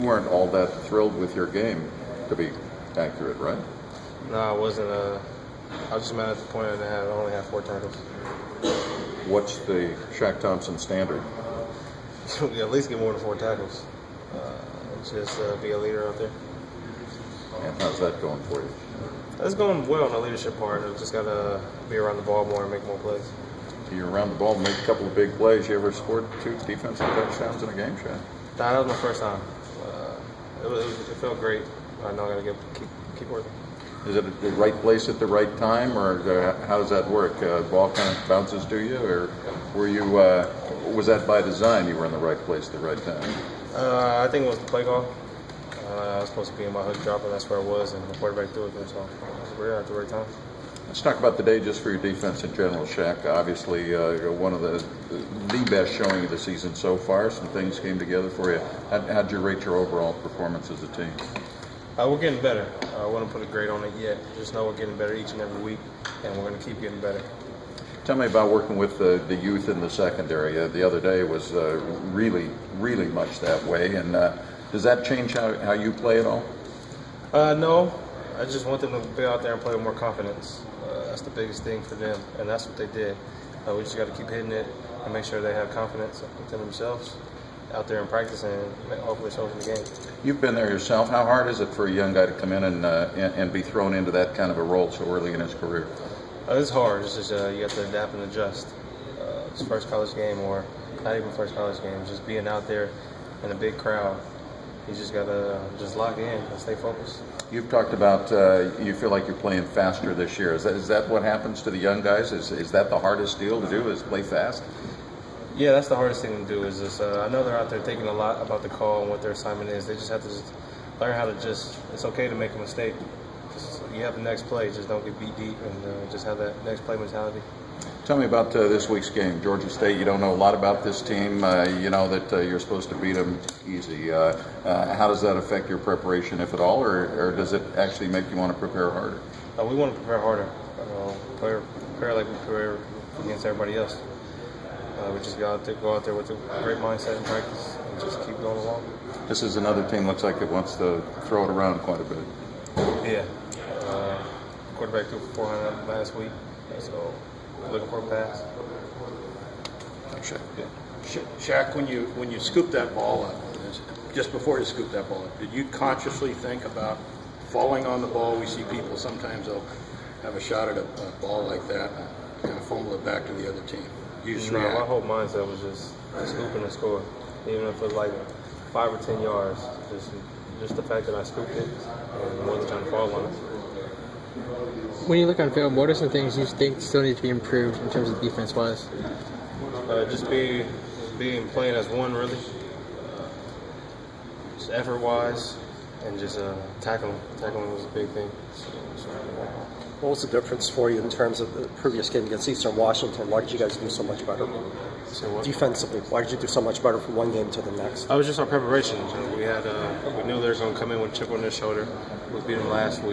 You weren't all that thrilled with your game, to be accurate, right? No, I wasn't. I was just mad at the point that I only had 4 tackles. What's the Shaq Thompson standard? At least get more than 4 tackles. Just be a leader out there. And how's that going for you? It's going well on the leadership part. I've just got to be around the ball more and make more plays. You're around the ball, make a couple of big plays. You ever scored 2 defensive touchdowns in a game, Shaq? That was my first time. It felt great. I know I got to keep working. Is it the right place at the right time, or how does that work? Ball kind of bounces to you, or were you? Was that by design? You were in the right place at the right time. I think it was the play call. I was supposed to be in my hook drop, and that's where I was, and the quarterback threw it, so we were at the right time. Let's talk about the day just for your defense in general, Shaq. Obviously, one of the best showing of the season so far. Some things came together for you. How'd you rate your overall performance as a team? We're getting better. I wouldn't put a grade on it yet. Just know we're getting better each and every week, and we're going to keep getting better. Tell me about working with the youth in the secondary. The other day was really, really much that way. And does that change how you play at all? No. I just want them to be out there and play with more confidence. That's the biggest thing for them, and that's what they did. We just got to keep hitting it and make sure they have confidence within themselves out there in practice, and hopefully it shows in the game. You've been there yourself. How hard is it for a young guy to come in and be thrown into that kind of a role so early in his career? It's hard. It's just you have to adapt and adjust. It's first college game, or not even first college game, just being out there in a big crowd. You just got to just lock in and stay focused. You've talked about you feel like you're playing faster this year. Is that what happens to the young guys? Is that the hardest deal to do, is play fast? Yeah, that's the hardest thing to do. Is just I know they're out there thinking a lot about the call and what their assignment is. They just have to just learn how to it's okay to make a mistake. You have the next play, just don't get beat deep, and just have that next play mentality. Tell me about this week's game, Georgia State. You don't know a lot about this team. You know that you're supposed to beat them easy. How does that affect your preparation, if at all, or does it actually make you want to prepare harder? We want to prepare harder. Prepare like we prepare against everybody else. We just go out there with a great mindset in practice and just keep going along. This is another team looks like it wants to throw it around quite a bit. Yeah. Quarterback threw for 400 last week, so looking for a pass. Shaq. Yeah. Shaq, when you scooped that ball up, just before you scooped that ball up, did you consciously think about falling on the ball? We see people sometimes they'll have a shot at a ball like that, kind of fumble it back to the other team. You just react. My whole mindset was just scooping and score, even if it was like 5 or 10 yards. Just the fact that I scooped it and wasn't trying to fall on it. When you look on film, what are some things you think still need to be improved in terms of defense-wise? Just playing as one, really. Just effort-wise, and just tackling. Tackling was a big thing. What was the difference for you in terms of the previous game against Eastern Washington? Why did you guys do so much better? Defensively, why did you do so much better from one game to the next? It was just our preparation. We knew they were going to come in with a chip on their shoulder. We beat them last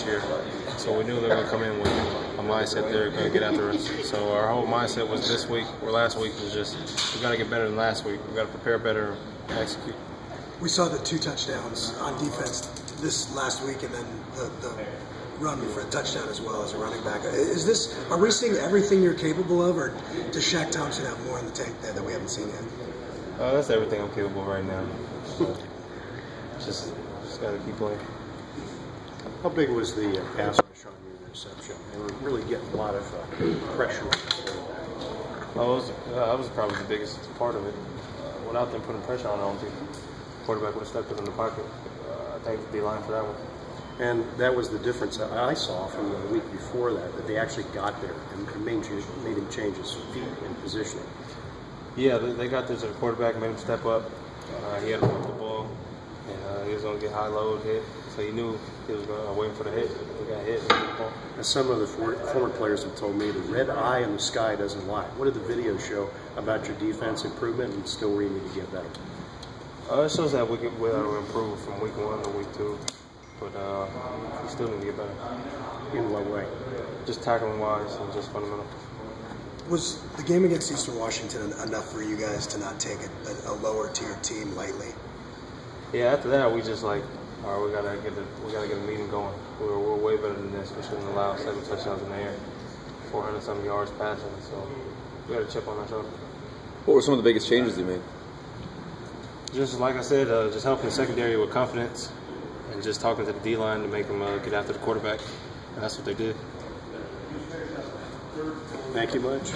year, so we knew they were going to come in with a mindset they're going to get after us. So our whole mindset was this week or last week was just we got to get better than last week. We got to prepare better and execute. We saw the 2 touchdowns on defense this last week, and then the run for a touchdown as well as a running back. Are we seeing everything you're capable of, or does Shaq Thompson have more in the tank there that we haven't seen yet? That's everything I'm capable of right now. Just got to keep playing. How big was the pass rush on your interception? They were really getting a lot of pressure. That was probably the biggest part of it. Without them putting pressure on, I don't think the quarterback would have stepped up in the pocket. I thank the D-line for that one. And that was the difference that I saw from the week before that they actually got there and made him change his feet and positioning. Yeah, they got there to the quarterback, made him step up. He had to run the ball, and he was going to get high load hit. So he knew he was waiting for the hit. He got hit and hit the ball. As some of the former players have told me, the red eye in the sky doesn't lie. What did the video show about your defense improvement and still where you need to get better? It shows that we improve from week 1 to week 2. But we still need to get better. In what way? Just tackling wise and just fundamental. Was the game against Eastern Washington enough for you guys to not take a lower tier team lightly? Yeah, after that we just like, all right, we gotta get a meeting going. We're way better than this. We shouldn't allow 7 touchdowns in the air, 400-something yards passing. So we got a chip on our shoulder. What were some of the biggest changes you made? Just like I said, just helping the secondary with confidence and just talking to the D-line to make them get after the quarterback. And that's what they did. Thank you much.